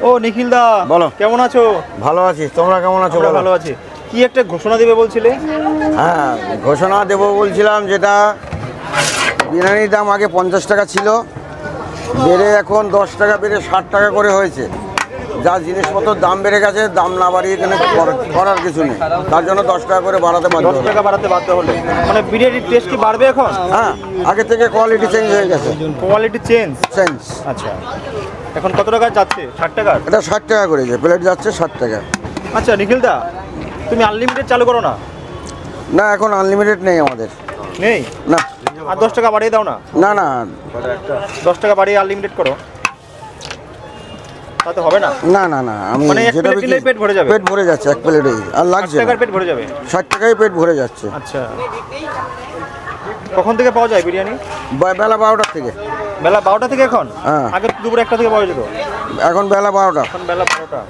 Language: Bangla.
ও নিখিল দা, বলো। কেমন আছো? ভালো আছি, তোমরা কেমন আছো? আমরা বলো। ভালো আছি। কি একটা ঘোষণা দেবে বলছিলে? হ্যাঁ, ঘোষণা দেবো বলছিলাম, যেটা বিরিয়ানির দাম আগে 50 টাকা ছিল, বেড়ে এখন 10 টাকা বেড়ে 60 টাকা করে হয়েছে। যা জিনিসপত্রের দাম বেড়ে গেছে, দাম না বাড়িয়ে এখানে করার কিছু নেই, তার জন্য 10 টাকা করে বাড়াতে বাধ্য 10 হলো। টাকা বাড়াতে বাধ্য হলে মানে বিরিয়ানির টেস্ট কি বাড়বে এখন? হ্যাঁ, আগে থেকে কোয়ালিটি চেঞ্জ হয়ে গেছে। Quality change. চেঞ্জ। আচ্ছা, এখন কত টাকা যাচ্ছে? 60 টাকা। এটা 60 টাকা করেছে, প্লেট যাচ্ছে 60 টাকা। আচ্ছা নিখিল দা, তুমি আনলিমিটেড চালু করো না? না, এখন আনলিমিটেড নেই আমাদের। নেই? না আর 10 টাকা বাড়িয়ে দাও না। না না 10 টাকা বাড়িয়ে আনলিমিটেড করো, তাতে হবে না? না না না আমি মানে এক যেটা প্লেট নিলেই পেট ভরে যাবে? পেট ভরে যাচ্ছে এক প্লেটেই, আর 60 লাগছে না। টাকার পেট ভরে যাবে? 60 টাকায় পেট ভরে যাচ্ছে। আচ্ছা, কখন থেকে পাওয়া যায় বিরিয়ানি? বেলা 12টার থেকে। বেলা 12টা থেকে এখন? হ্যাঁ। আগে তো দুপুর 1টা থেকে পাওয়া যেত। এখন বেলা 12টা। এখন বেলা 12টা।